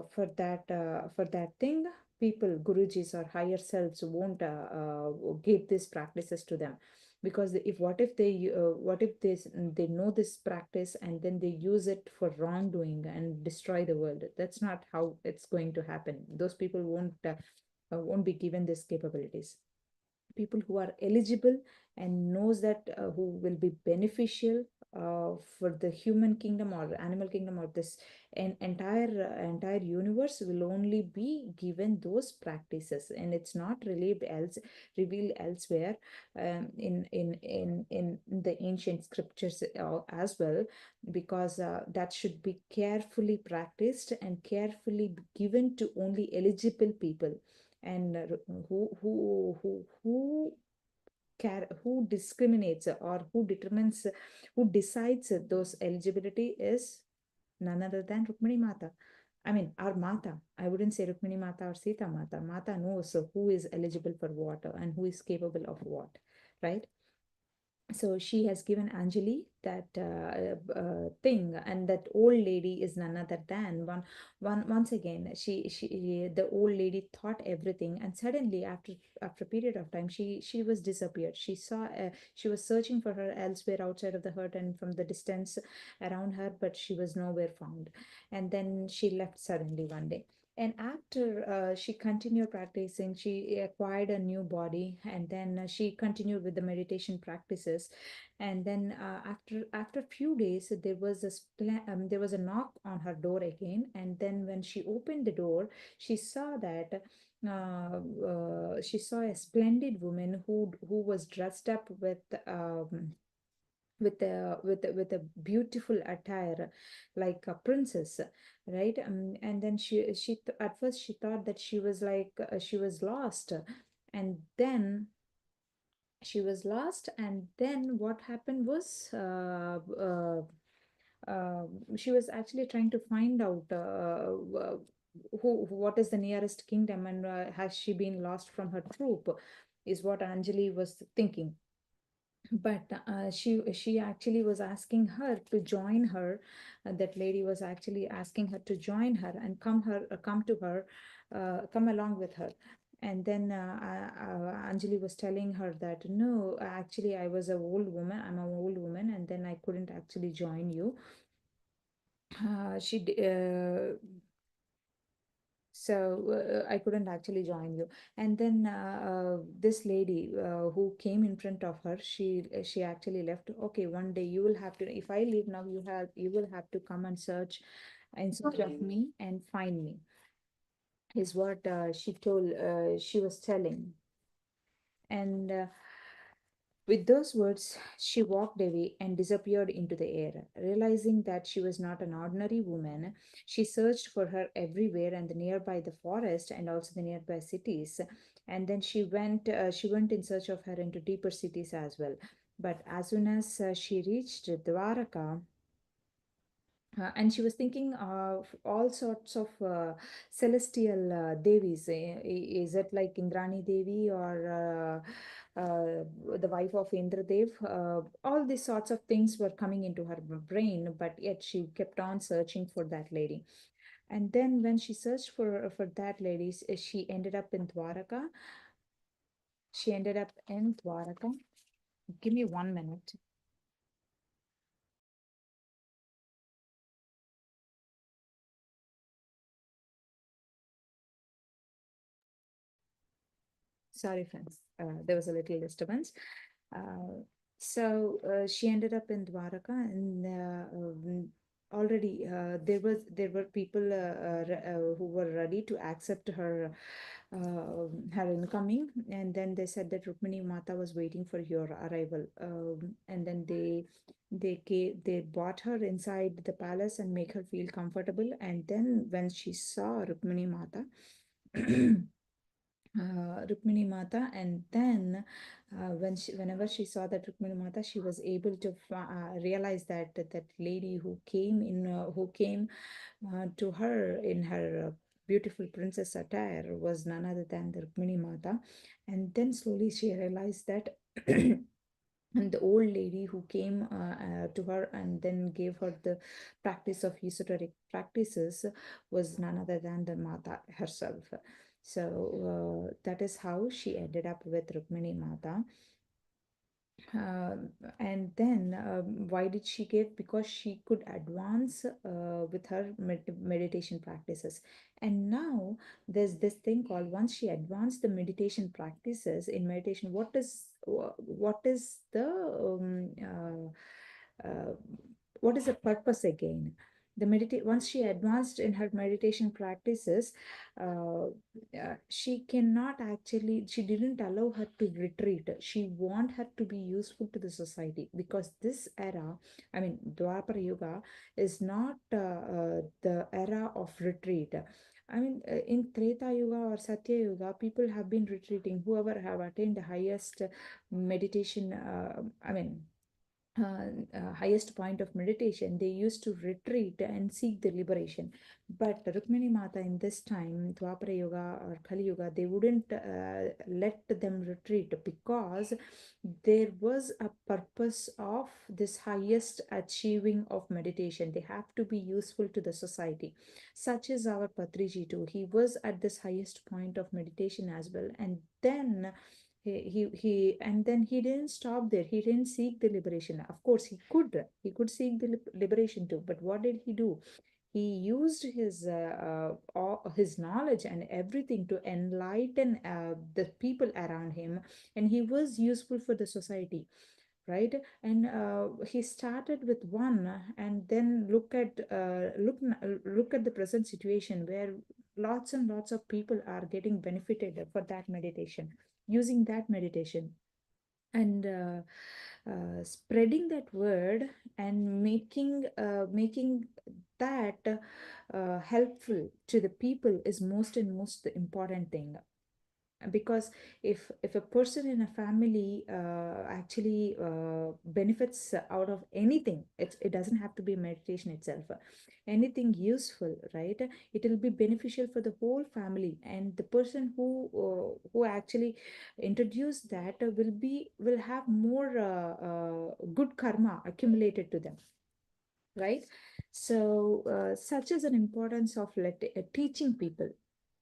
for that thing. People, gurujis or higher selves won't give these practices to them, because what if they know this practice and then they use it for wrongdoing and destroy the world. That's not how it's going to happen. Those people won't be given these capabilities. people who are eligible and knows that who will be beneficial for the human kingdom or animal kingdom or this entire universe will only be given those practices, and it's not revealed elsewhere in the ancient scriptures as well, because that should be carefully practiced and carefully given to only eligible people. And who discriminates or who determines, who decides those eligibility is none other than Rukmini Mata. I mean, our Mata. I wouldn't say Rukmini Mata or Sita Mata. Mata knows who is eligible for what and who is capable of what, right? So she has given Anjali that thing, and that old lady is none other than once again the old lady thought everything, and suddenly after a period of time she was disappeared. She was searching for her elsewhere outside of the hut and from the distance around her, but she was nowhere found. And then she left suddenly one day. And after she continued practicing, she acquired a new body, and then she continued with the meditation practices. And then after a few days, there was a knock on her door again. And then when she opened the door, she saw that she saw a splendid woman who was dressed up with a beautiful attire like a princess, right? And then at first she thought that she was like she was lost, and then what happened was she was actually trying to find out what is the nearest kingdom, and has she been lost from her troop, is what Anjali was thinking. But she actually was asking her to join her. That lady was actually asking her to join her and come along with her. And then Anjali was telling her that no, actually I'm an old woman, and then I couldn't actually join you. She so I couldn't actually join you. And then this lady who came in front of her, she actually left. Okay, one day you will have to, if I leave now, you will have to come and search in search of me and find me, is what she was telling. And with those words, she walked away and disappeared into the air. Realizing that she was not an ordinary woman, she searched for her everywhere and the nearby the forest and also the nearby cities. And then she went in search of her into deeper cities as well. But as soon as she reached Dwaraka, and she was thinking of all sorts of celestial devis. Is it like Indrani Devi or the wife of Indradev? All these sorts of things were coming into her brain, but yet she kept on searching for that lady. And then when she searched for that lady, she ended up in Dwaraka. She ended up in Dwaraka. Give me 1 minute. Sorry, friends. There was a little disturbance. Uh, so she ended up in Dwaraka, and already there were people who were ready to accept her incoming, and then they said that Rukmini Mata was waiting for your arrival, and then they brought her inside the palace and make her feel comfortable, and then when she saw Rukmini Mata. Rukmini Mata, and then whenever she saw that Rukmini Mata, she was able to realize that lady who came to her in her beautiful princess attire was none other than the Rukmini Mata. And then slowly she realized that and the old lady who came to her and then gave her the practice of esoteric practices was none other than the Mata herself. So that is how she ended up with Rukmini Mata. uh, and then why did she give? Because she could advance with her meditation practices. And now there's this thing called, once she advanced the meditation practices in meditation, what is the what is the purpose again? The meditate Once she advanced in her meditation practices, uh, she cannot actually, she didn't allow her to retreat. She want her to be useful to the society, because this era, I mean Dwapara Yuga, is not the era of retreat. I mean, in Treta Yuga or Satya Yuga, people have been retreating. Whoever have attained the highest meditation, highest point of meditation, they used to retreat and seek the liberation. But Rukmini Mata in this time, Dwapara Yuga or Kali Yuga, they wouldn't let them retreat, because there was a purpose of this highest achieving of meditation. They have to be useful to the society. Such is our Patriji too. He was at this highest point of meditation as well. And then and then he didn't stop there. He didn't seek the liberation. Of course he could seek the liberation too, but what did he do? He used his knowledge and everything to enlighten the people around him, and he was useful for the society, right? And he started with one, and then look at the present situation, where lots and lots of people are getting benefited for that meditation, using that meditation, and spreading that word, and making that helpful to the people is most and most important thing. Because if a person in a family actually benefits out of anything, it doesn't have to be meditation itself, anything useful, right? It will be beneficial for the whole family, and the person who actually introduced that will have more good karma accumulated to them, right? So such is an importance of teaching people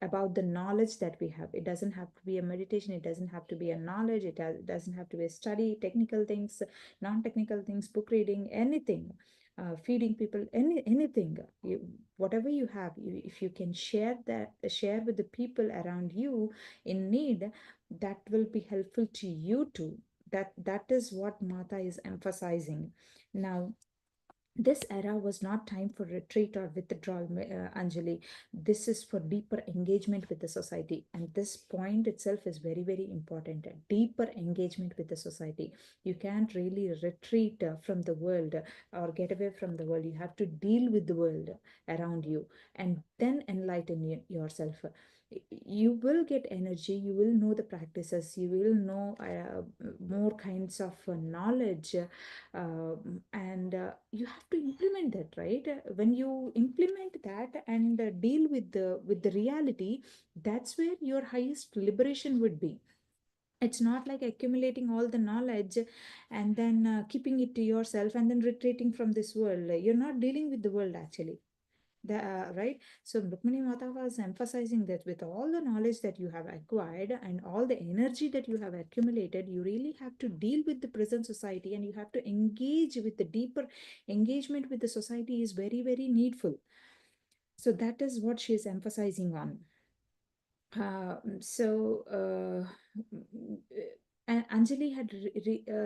about the knowledge that we have. It doesn't have to be a meditation, it doesn't have to be a knowledge, doesn't have to be a study, technical things, non-technical things, book reading, anything, feeding people, anything. Whatever you have, if you can share with the people around you in need, that will be helpful to you too. That is what Mata is emphasizing. Now, this era was not time for retreat or withdrawal, Anjali. This is for deeper engagement with the society. And this point itself is very, very important. A deeper engagement with the society. You can't really retreat from the world or get away from the world. You have to deal with the world around you and then enlighten yourself. You will get energy, you will know the practices, you will know more kinds of knowledge, and you have to implement that, right? When you implement that and deal with the reality, that's where your highest liberation would be. It's not like accumulating all the knowledge and then keeping it to yourself and then retreating from this world. You're not dealing with the world actually. Right. So Rukmini Mata was emphasizing that with all the knowledge that you have acquired and all the energy that you have accumulated, you really have to deal with the present society, and you have to engage with the deeper engagement with the society is very, very needful. So that is what she is emphasizing on. And Anjali had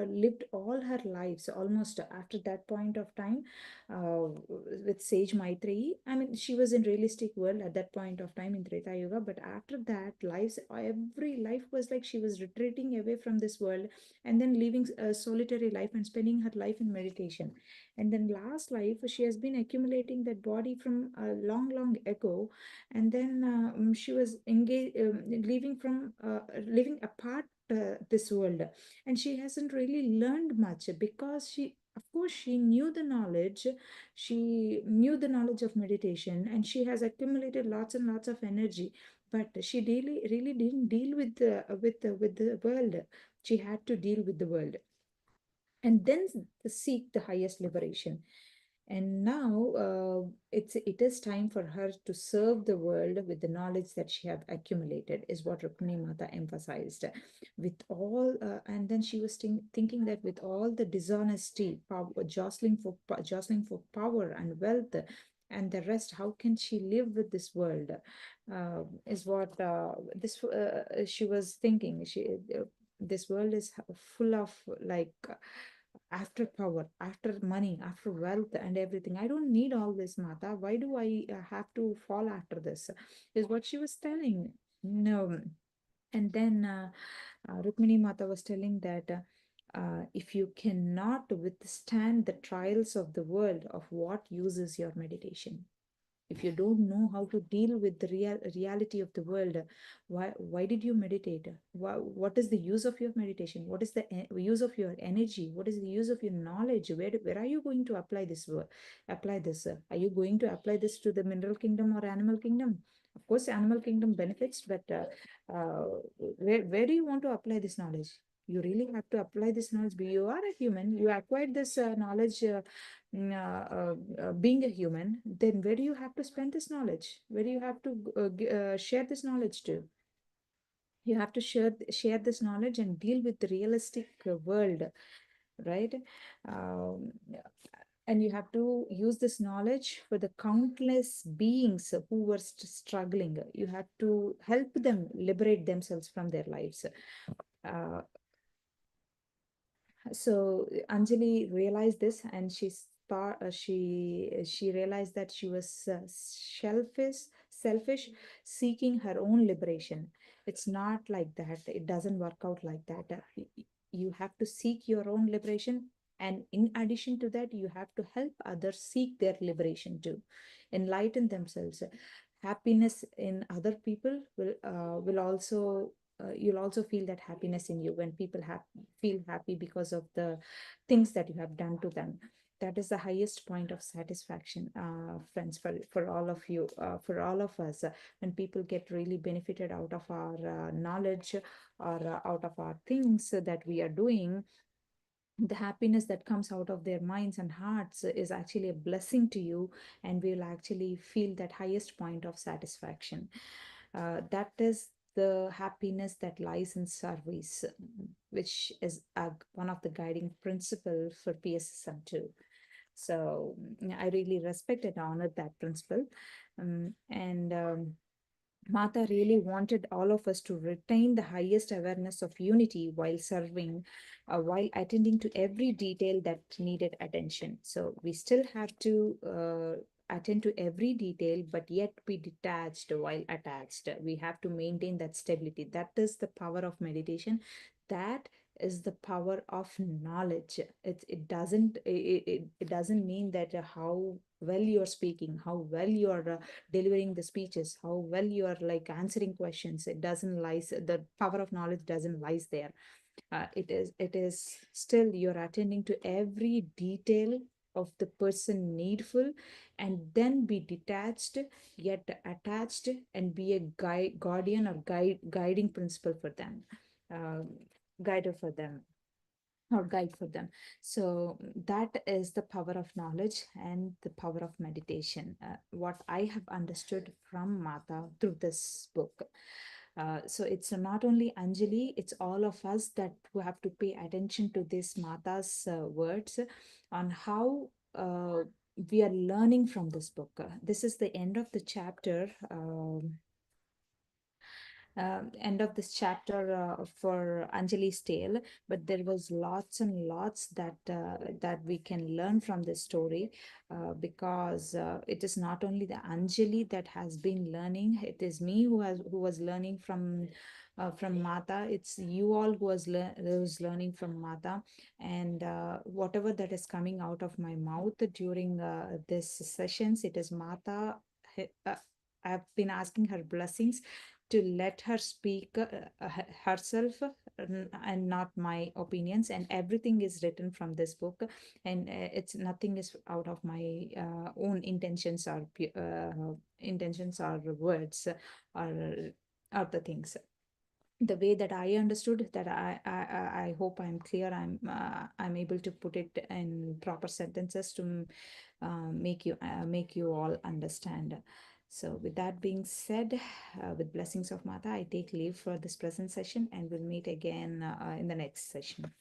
lived all her lives almost after that point of time with Sage Maitreyi. I mean, she was in realistic world at that point of time in Treta Yuga, but after that, every life was like she was retreating away from this world and then living a solitary life and spending her life in meditation. And then last life, she has been accumulating that body from a long, long ago, and then she was engaged living apart this world, and she hasn't really learned much, because she, of course, she knew the knowledge, she knew the knowledge of meditation, and she has accumulated lots and lots of energy, but she really didn't deal with the world. She had to deal with the world and then seek the highest liberation. And now it is time for her to serve the world with the knowledge that she have accumulated, is what Rukmini Mata emphasized. With all, and then she was thinking that with all the dishonesty, power, jostling for power and wealth and the rest, how can she live with this world? Is what this she was thinking. This world is full of like after power, after money, after wealth and everything. I don't need all this, Mata. Why do I have to fall after this? Is what she was telling. No. And then Rukmini Mata was telling that if you cannot withstand the trials of the world, of what use is your meditation? If you don't know how to deal with the reality of the world, why did you meditate? What is the use of your meditation? What is the use of your energy? What is the use of your knowledge? Where are you going to apply this? Are you going to apply this to the mineral kingdom or animal kingdom? Of course animal kingdom benefits, but where do you want to apply this knowledge? You really have to apply this knowledge. You are a human, you acquired this knowledge being a human. Then where do you have to spend this knowledge? Where do you have to share this knowledge to? You have to share this knowledge and deal with the realistic world, right? um, and you have to use this knowledge for the countless beings who were struggling. You have to help them liberate themselves from their lives. uh, so Anjali realized this, and she realized that she was selfish, seeking her own liberation. It's not like that. It doesn't work out like that. You have to seek your own liberation, and in addition to that, you have to help others seek their liberation too, enlighten themselves. Happiness in other people will also you'll also feel that happiness in you when people feel happy because of the things that you have done to them. That is the highest point of satisfaction, friends, for all of you, for all of us. When people get really benefited out of our knowledge, or out of our things that we are doing, the happiness that comes out of their minds and hearts is actually a blessing to you, and will actually feel that highest point of satisfaction. That is the happiness that lies in service, which is one of the guiding principle for PSSM too. So I really respect and honor that principle. And Mata really wanted all of us to retain the highest awareness of unity while serving, while attending to every detail that needed attention. So we still have to attend to every detail, but yet be detached while attached. We have to maintain that stability. That is the power of meditation. That is the power of knowledge. It doesn't mean that how well you're speaking, how well you're delivering the speeches, how well you are like answering questions. It doesn't lies, the power of knowledge doesn't lies there. It is still you're attending to every detail of the person needful, and then be detached yet attached, and be a guardian or guiding principle for them, uh, guider for them, or guide for them. So that is the power of knowledge and the power of meditation, what I have understood from Mata through this book. So it's not only Anjali, it's all of us that who have to pay attention to this Mata's words on how we are learning from this book. This is the end of the chapter. End of this chapter for Anjali's tale, but there was lots and lots that we can learn from this story, because it is not only the Anjali that has been learning; it is me who was learning from Mata. It's you all who's learning from Mata, and whatever that is coming out of my mouth during this sessions, it is Mata. I've been asking her blessings to let her speak herself, and not my opinions, and everything is written from this book, and it's nothing is out of my own intentions or words, or the things. the way that I understood, that I hope I'm clear. I'm able to put it in proper sentences to make you all understand. So, with that being said, with blessings of Mata, I take leave for this present session, and we'll meet again in the next session.